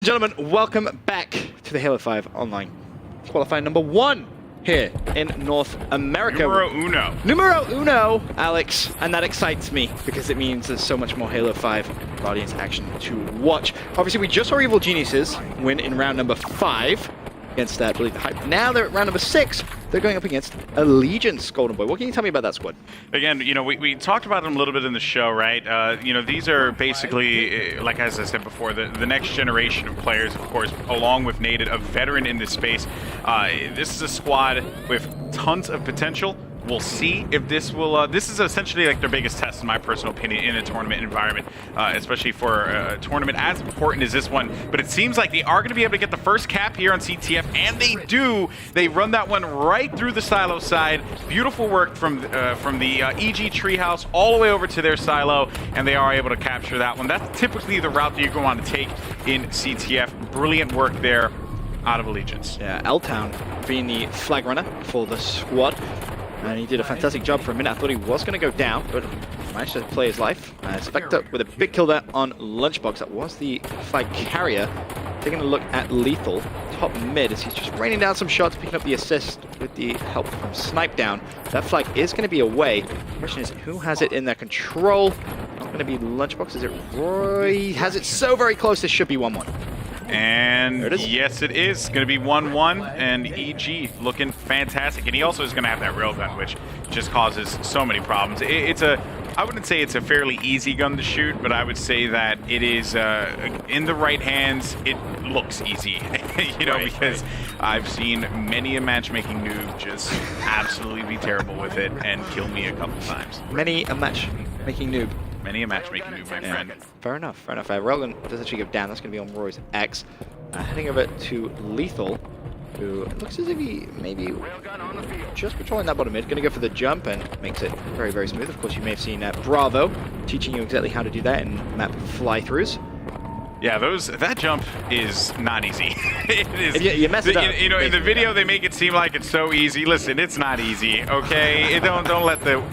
Gentlemen, welcome back to the Halo 5 Online Qualifier number 1 here in North America. Numero uno, Alex. And that excites me because it means there's so much more Halo 5 Guardians action to watch. Obviously, we just saw Evil Geniuses win in round number 5 against, I believe, the Hype. Now they're at round number 6. They're going up against Allegiance Golden Boy. What can you tell me about that squad? Again, you know, we talked about them a little bit in the show, right? You know, these are basically, like as I said before, the next generation of players, of course, along with Nated, a veteran in this space. This is a squad with tons of potential. We'll see if this will, this is essentially like their biggest test, in my personal opinion, in a tournament environment, especially for a tournament as important as this one. But it seems like they are going to be able to get the first cap here on CTF, and they do. They run that one right through the silo side. Beautiful work from the EG treehouse all the way over to their silo, and they are able to capture that one. That's typically the route that you're going to take in CTF. Brilliant work there out of Allegiance. Yeah, L-Town being the flag runner for the squad. And he did a fantastic job for a minute. I thought he was going to go down, but managed to play his life. Spectre with a big kill there on Lunchbox. That was the flag carrier. Taking a look at Lethal, top mid, as he's just raining down some shots, picking up the assist with the help from Snipe Down. That flag is going to be away. The question is, who has it in their control? Not going to be Lunchbox. Is it Roy? He has it so very close. This should be 1-1. And yes, it is going to be 1-1, and EG looking fantastic. And he also is going to have that railgun, which just causes so many problems. It's a, I wouldn't say it's a fairly easy gun to shoot, but I would say that it is, in the right hands, it looks easy, you know, because I've seen many a matchmaking noob just absolutely be terrible with it and kill me a couple times. Many a matchmaking noob. Many a matchmaking noob, my friend. Fair enough, fair enough. Railgun does actually go down. That's going to be on Roy's X. Heading over to Lethal, who looks as if he maybe just patrolling that bottom mid. Going to go for the jump and makes it very, very smooth. Of course, you may have seen Bravo teaching you exactly how to do that in map fly-throughs. Yeah, that jump is not easy. It is. You mess it up. You know, in the video they make it seem like it's so easy. Listen, it's not easy. Okay, don't let the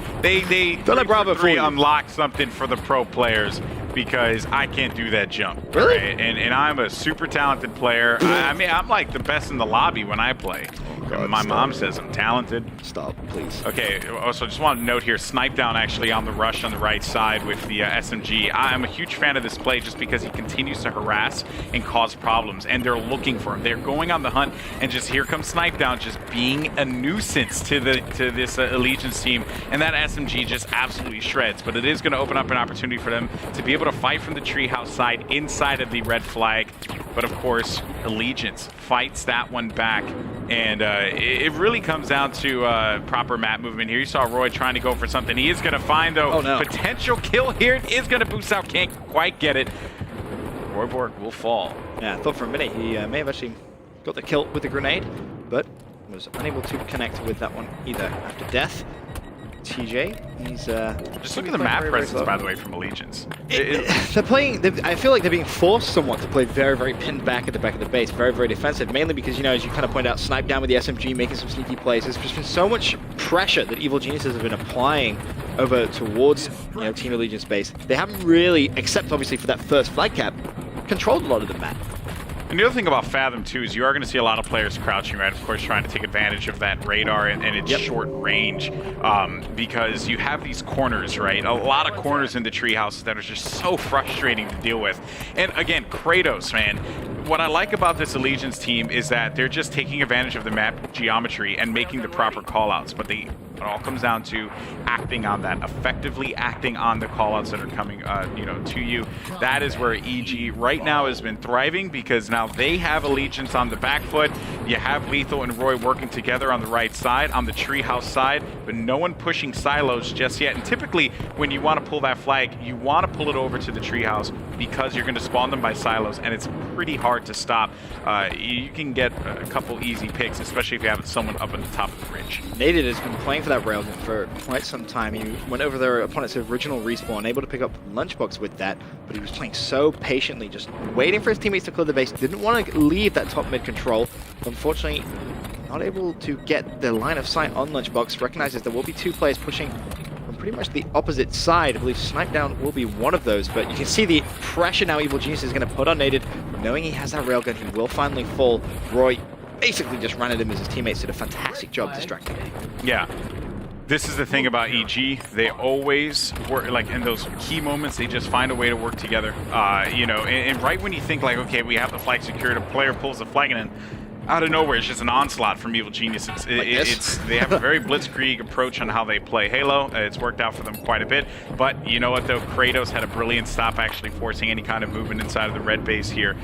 don't let Bravo 3 unlock something for the pro players, because I can't do that jump. Really? Right? And I'm a super talented player. I mean, I'm like the best in the lobby when I play. God, my mom says I'm talented. Stop, please. Okay, also just want to note here, Snipe Down actually on the rush on the right side with the SMG. I'm a huge fan of this play just because he continues to harass and cause problems, and they're looking for him. They're going on the hunt, and just here comes Snipe Down, just being a nuisance to this Allegiance team, and that SMG just absolutely shreds. But it is going to open up an opportunity for them to be able to fight from the treehouse side inside of the red flag. But of course, Allegiance fights that one back, and it really comes down to proper map movement here. You saw Roy trying to go for something. He is going to find, though, potential kill here. It is going to boost out. Can't quite get it. Roy Borg will fall. Yeah, I thought for a minute he may have actually got the kill with the grenade, but was unable to connect with that one either. After death, TJ, he's just look at the map presence, by the way, from Allegiance. They're playing. I feel like they're being forced somewhat to play very, very pinned back at the back of the base, very, very defensive. Mainly because, you know, as you kind of point out, Snipe Down with the SMG, making some sneaky plays. There's just been so much pressure that Evil Geniuses have been applying over towards, you know, Team Allegiance base. They haven't really, except obviously for that first flag cap, controlled a lot of the map. And the other thing about Fathom, too, is you are going to see a lot of players crouching, right? Of course, trying to take advantage of that radar and its short range, because you have these corners, right? A lot of corners in the treehouse that are just so frustrating to deal with. And again, Kratos, man, what I like about this Allegiance team is that they're just taking advantage of the map geometry and making the proper callouts, but it all comes down to acting on that, effectively acting on the callouts that are coming, you know, to you. That is where EG right now has been thriving, because now they have Allegiance on the back foot. You have Lethal and Roy working together on the right side, on the treehouse side, but no one pushing silos just yet. And typically, when you want to pull that flag, you want to pull it over to the treehouse because you're going to spawn them by silos, and it's pretty hard to stop. You can get a couple easy picks, especially if you have someone up at the top of the ridge. Nated has been playing for that railgun for quite some time. He went over their opponent's original respawn, able to pick up Lunchbox with that, but he was playing so patiently, just waiting for his teammates to clear the base. Didn't want to leave that top mid control. Unfortunately, not able to get the line of sight on Lunchbox. Recognizes there will be two players pushing from pretty much the opposite side. I believe Snipe Down will be one of those, but you can see the pressure now Evil Genius is going to put on Naded. Knowing he has that railgun, he will finally fall. Roy basically just ran at him as his teammates did a fantastic job distracting him. Yeah. This is the thing about EG. They always work, like in those key moments, they just find a way to work together. You know, and right when you think like, okay, we have the flag secured, a player pulls the flag and then out of nowhere, it's just an onslaught from Evil Genius. They have a very blitzkrieg approach on how they play Halo. It's worked out for them quite a bit. But you know what, though? Kratos had a brilliant stop actually forcing any kind of movement inside of the red base here.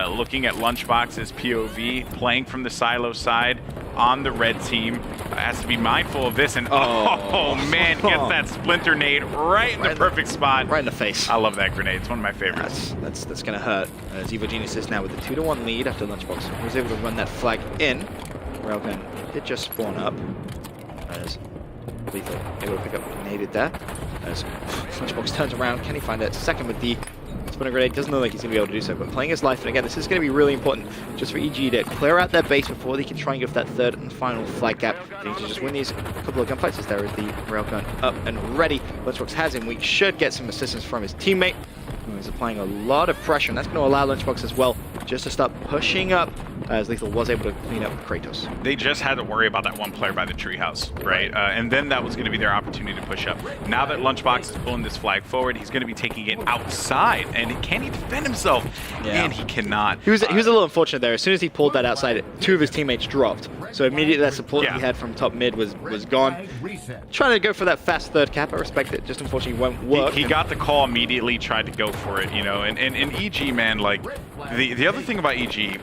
Looking at Lunchbox's POV, playing from the silo side on the red team. Has to be mindful of this. And oh man, gets that splinter nade right in the perfect spot. Right in the face. I love that grenade. It's one of my favorites. That's going to hurt. As Evil Genius is now with a 2-1 lead after Lunchbox was able to run that flag in. Railgun did just spawn up as Lethal able to pick up naded there. As Lunchbox turns around, can he find that second with the spinner grenade? Doesn't look like he's going to be able to do so, but playing his life, and again, this is going to be really important just for EG to clear out their base before they can try and go for that third and final flag gap. They need to just win these couple of gunfights as there is the railgun up and ready. Lunchbox has him. We should get some assistance from his teammate, who is applying a lot of pressure, and that's going to allow Lunchbox as well just to start pushing up, as Lethal was able to clean up Kratos. They just had to worry about that one player by the treehouse, right? And then that was going to be their opportunity to push up. Now that Lunchbox is pulling this flag forward, he's going to be taking it outside, and can he defend himself? Yeah. And he cannot. He was a little unfortunate there. As soon as he pulled that outside, two of his teammates dropped. So immediately that support he had from top mid was gone. Trying to go for that fast third cap, I respect it. Just unfortunately won't work. He got the call immediately, tried to go for it, you know. And EG, man, like, the other thing about EG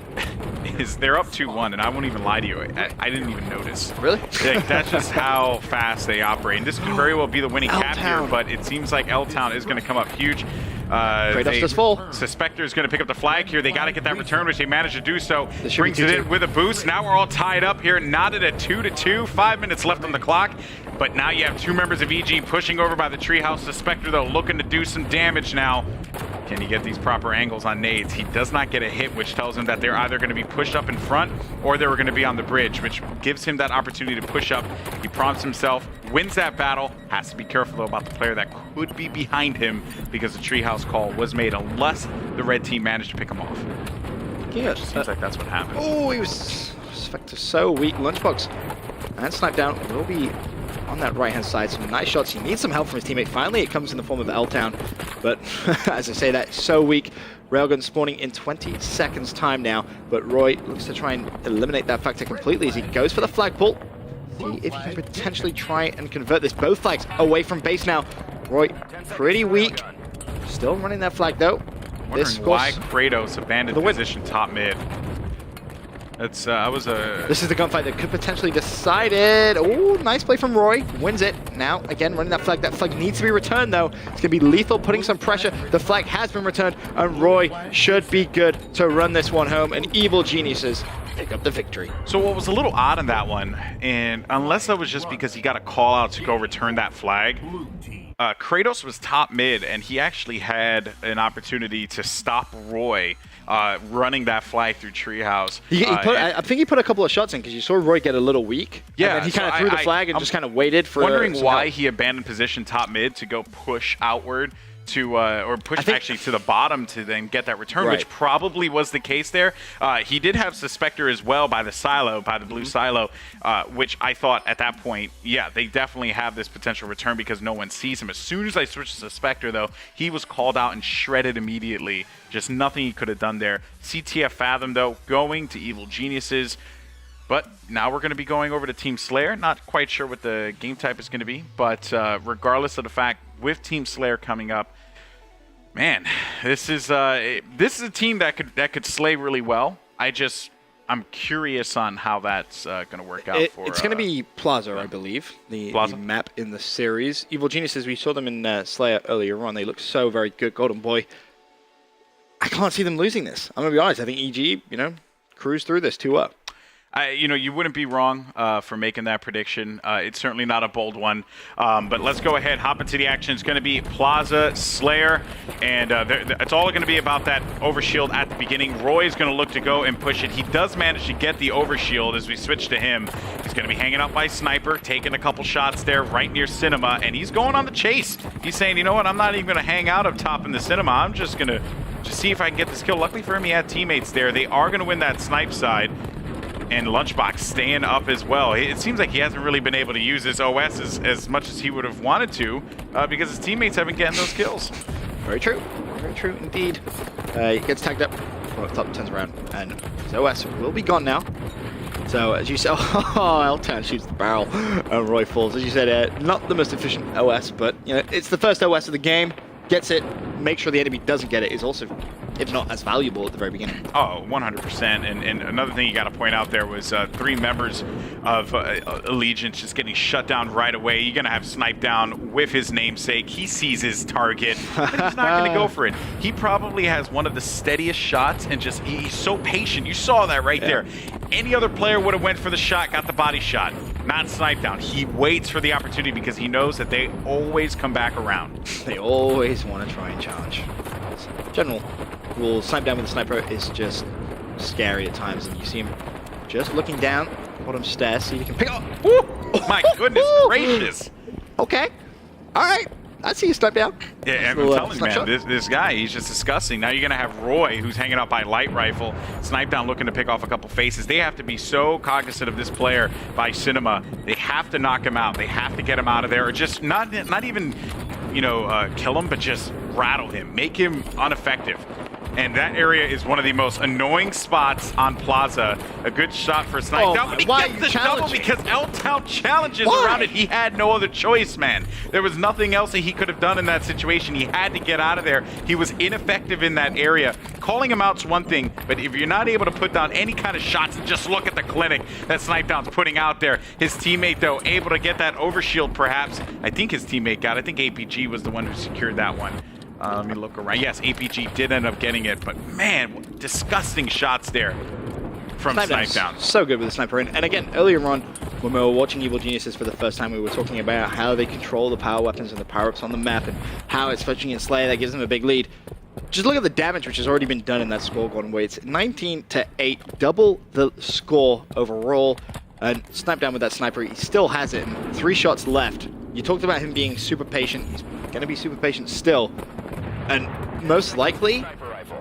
is they're up 2-1, and I won't even lie to you. I didn't even notice. Really? Like, that's just how fast they operate. And this could very well be the winning cap here, but it seems like L-Town is going to come up huge. Kratos does fall. Suspector is going to pick up the flag here. They got to get that return, which they managed to do so. Brings it in with a boost. Now we're all tied up here, knotted at 2-2. 5 minutes left on the clock. But now you have two members of EG pushing over by the treehouse. Suspector, though, looking to do some damage now. Can he get these proper angles on nades? He does not get a hit, which tells him that they're either going to be pushed up in front or they were going to be on the bridge, which gives him that opportunity to push up. He prompts himself, wins that battle. Has to be careful, though, about the player that could be behind him because the treehouse call was made unless the red team managed to pick him off. Yeah, seems like that's what happened. Oh, he was so weak. Lunchbox and Snipe Down will be on that right-hand side. Some nice shots. He needs some help from his teammate. Finally, it comes in the form of L-Town. But as I say, that's so weak. Railgun spawning in 20 seconds time now. But Roy looks to try and eliminate that factor completely as he goes for the flag pull. See if he can potentially try and convert this. Both flags away from base now. Roy, pretty weak. Still running that flag, though. Wondering why Kratos abandoned position top mid. This is the gunfight that could potentially decide it. Oh, nice play from Roy. Wins it. Now, again, running that flag. That flag needs to be returned, though. It's going to be Lethal putting some pressure. The flag has been returned, and Roy should be good to run this one home. And Evil Geniuses pick up the victory. So what was a little odd in that one, and unless that was just because he got a call out to go return that flag, Kratos was top mid, and he actually had an opportunity to stop Roy running that flag through treehouse. I think he put a couple of shots in because you saw Roy get a little weak. Yeah, and he kind of threw the flag and just kind of waited for. Wondering why he abandoned position top mid to go push outward to or push actually to the bottom to then get that return, which probably was the case there. He did have Suspector as well by the silo, by the blue silo, which I thought at that point, yeah, they definitely have this potential return because no one sees him. As soon as I switched to Suspector, though, he was called out and shredded immediately. Just nothing he could have done there. CTF Fathom, though, going to Evil Geniuses. But now we're going to be going over to Team Slayer. Not quite sure what the game type is going to be, but regardless of the fact, with Team Slayer coming up, man, this is a team that could slay really well. I'm curious on how that's going to work out for. It's going to be Plaza, I believe, the map in the series. Evil Geniuses, we saw them in Slayer earlier on. They look so very good. Golden Boy. I can't see them losing this. I'm going to be honest. I think EG, cruise through this 2-up. You wouldn't be wrong for making that prediction. It's certainly not a bold one. But let's go ahead, hop into the action. It's going to be Plaza, Slayer, and it's all going to be about that overshield at the beginning. Roy is going to look to go and push it. He does manage to get the overshield as we switch to him. He's going to be hanging out by Sniper, taking a couple shots there right near Cinema, and he's going on the chase. He's saying, you know what, I'm not even going to hang out up top in the Cinema. I'm just going to see if I can get this kill. Luckily for him, he had teammates there. They are going to win that snipe side. And Lunchbox staying up as well. It seems like he hasn't really been able to use his OS as much as he would have wanted to because his teammates haven't gotten those kills. Very true. Very true indeed. He gets tagged up from up top, turns around, and his OS will be gone now. So as you said, L-Town shoots the barrel and Roy falls. As you said, not the most efficient OS, but it's the first OS of the game. Gets it, make sure the enemy doesn't get it is also, if not as valuable at the very beginning. Oh, 100%. And another thing you got to point out there was 3 members of Allegiance just getting shut down right away. You're going to have Snipe down with his namesake. He sees his target, but he's not going to go for it. He probably has one of the steadiest shots and just, he's so patient. You saw that right there. Any other player would have went for the shot, got the body shot. Not Snipe down. He waits for the opportunity because he knows that they always come back around. They always want to try and challenge. General rule, Snipe down with the sniper is just scary at times, and you see him just looking down, bottom stairs, see if he can pick up. Woo! My goodness gracious. Okay. All right. I see you Snipe down. Yeah, I'm telling you, man, this guy, he's just disgusting. Now you're going to have Roy, who's hanging out by light rifle, Snipe down looking to pick off a couple faces. They have to be so cognizant of this player by Cinema. They have to knock him out. They have to get him out of there, or just not even, kill him, but just rattle him, make him ineffective. And that area is one of the most annoying spots on Plaza. A good shot for Snipe down, but he gets the double because L-Town challenges around it. He had no other choice, man. There was nothing else that he could have done in that situation. He had to get out of there. He was ineffective in that area. Calling him out's one thing, but if you're not able to put down any kind of shots, just look at the clinic that Snipe down's putting out there. His teammate, though, able to get that overshield, perhaps. I think his teammate got it. I think APG was the one who secured that one. Let me look around. Yes, APG did end up getting it, but man, disgusting shots there from Snipe down. So good with the sniper. And again, earlier on, when we were watching Evil Geniuses for the first time, we were talking about how they control the power weapons and the power-ups on the map, and how it's fetching in Slayer that gives them a big lead. Just look at the damage which has already been done in that score gone away. It's 19-8, double the score overall. And Snipe down with that sniper, he still has it, and 3 shots left. You talked about him being super patient. He's going to be super patient still. And most likely,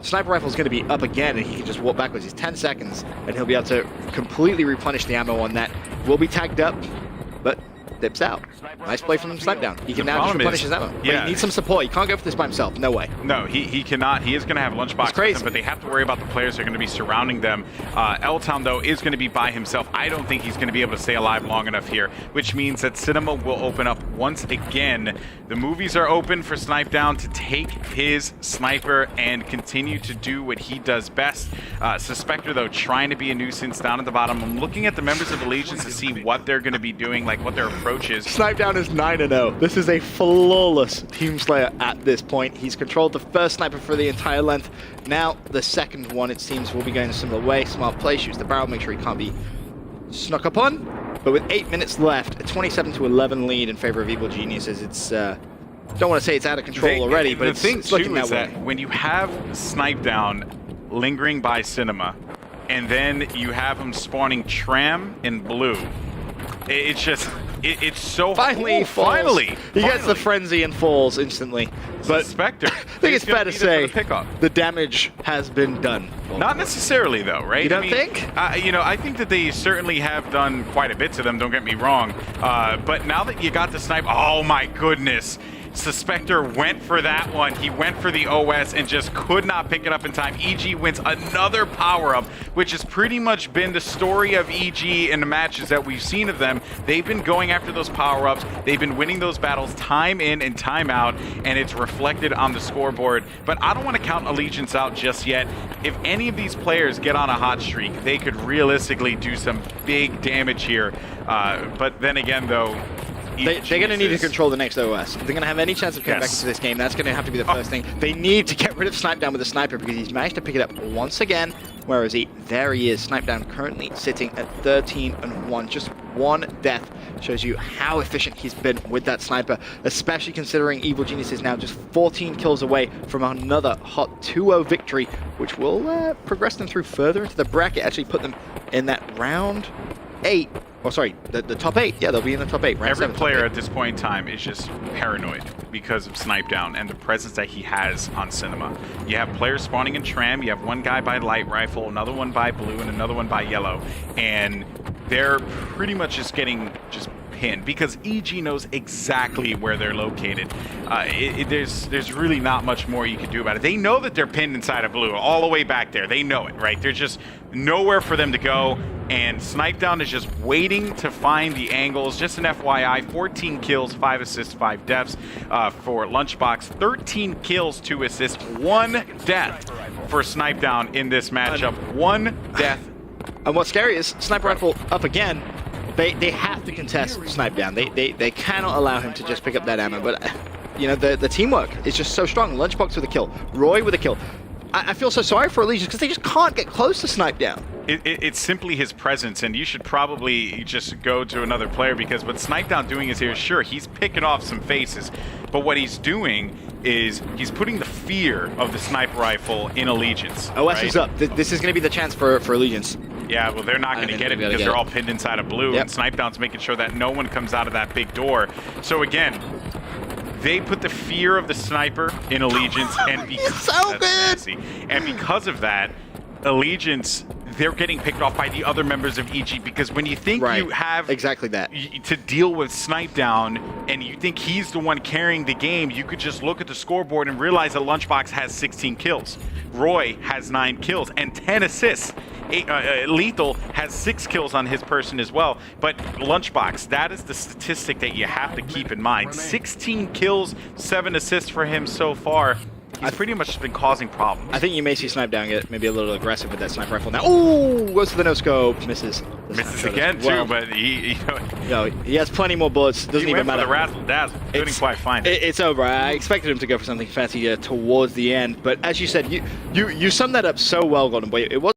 Sniper Rifle is going to be up again, and he can just walk backwards. He's 10 seconds, and he'll be able to completely replenish the ammo on that. Will be tagged up, but dips out. Nice play from Snipe down. He can now just replenish his ammo. Yeah. But he needs some support. He can't go for this by himself. No way. No, he cannot. He is going to have Lunchbox with him, but they have to worry about the players that are going to be surrounding them. L-Town, though, is going to be by himself. I don't think he's going to be able to stay alive long enough here, which means that Cinema will open up once again. The movies are open for Snipe down to take his sniper and continue to do what he does best. Suspector, though, trying to be a nuisance down at the bottom. I'm looking at the members of Allegiance to see what they're going to be doing, like what their approach is. Snipe down is 9-0. This is a flawless Team Slayer at this point. He's controlled the first sniper for the entire length. Now the second one, it seems, will be going a similar way. Smart play, shoots the barrel, make sure he can't be snuck upon. But with 8 minutes left, a 27-11 lead in favor of Evil Geniuses. It's don't want to say it's out of control already, but it's looking that way. When you have Snipe down lingering by Cinema, and then you have him spawning Tram in blue, it's just, it's so... Finally! He gets the frenzy and falls instantly. But Spectre, I think it's fair to say the damage has been done. Not necessarily, though, right? You don't think? I think that they certainly have done quite a bit to them, don't get me wrong. But now that you got the snipe, oh my goodness. Suspector went for that one. He went for the OS and just could not pick it up in time. EG wins another power-up, which has pretty much been the story of EG in the matches that we've seen of them. They've been going after those power-ups. They've been winning those battles time in and time out, and it's reflected on the scoreboard. But I don't want to count Allegiance out just yet. If any of these players get on a hot streak, they could realistically do some big damage here. But then again, though, They're going to need to control the next OS. If they're going to have any chance of coming back into this game, that's going to have to be the first thing. They need to get rid of Snipedown with a sniper because he's managed to pick it up once again. Where is he? There he is. Snipedown currently sitting at 13-1. Just one death shows you how efficient he's been with that sniper, especially considering Evil Genius is now just 14 kills away from another hot 2-0 victory, which will progress them through further into the bracket, actually put them in that round 8. Oh, sorry, the top 8. Yeah, they'll be in the top 8. Round Every 7, player at this point in time is just paranoid because of Snipedown and the presence that he has on Cinema. You have players spawning in Tram, you have one guy by light rifle, another one by blue, and another one by yellow, and they're pretty much just getting pinned because EG knows exactly where they're located. There's really not much more you can do about it. They know that they're pinned inside of blue, all the way back there. They know it, right? There's just nowhere for them to go. And Snipedown is just waiting to find the angles. Just an FYI, 14 kills, 5 assists, 5 deaths for Lunchbox. 13 kills, 2 assists, 1 death for Snipedown in this matchup. 1 death. And what's scary is Sniper Rifle up again. They have to contest Snipedown. They cannot allow him to just pick up that ammo. But you know, the teamwork is just so strong. Lunchbox with a kill, Roy with a kill. I feel so sorry for Allegiance because they just can't get close to Snipedown. It's simply his presence, and you should probably just go to another player because what Snipedown doing is here, sure, he's picking off some faces, but what he's doing is he's putting the fear of the sniper rifle in Allegiance. OS right? is up. This is going to be the chance for Allegiance. Yeah, well, they're not going to get it because they're all pinned inside of blue, and Snipedown's making sure that no one comes out of that big door. So again, they put the fear of the sniper in Allegiance, and because of that, Allegiance, they're getting picked off by the other members of EG because when you think you have exactly that to deal with Snipedown and you think he's the one carrying the game, you could just look at the scoreboard and realize that Lunchbox has 16 kills. Roy has 9 kills and 10 assists. Lethal has 6 kills on his person as well. But Lunchbox, that is the statistic that you have to keep in mind. 16 kills, 7 assists for him so far. He's pretty much been causing problems. I think you may see Snipedown get maybe a little aggressive with that sniper rifle now. Ooh, goes to the no-scope, misses. Misses again, too, but he has plenty more bullets. Doesn't even matter. He went for the razzle-dazzle, doing quite fine. It's over. I expected him to go for something fancy towards the end, but as you said, you summed that up so well, Golden Boy. It was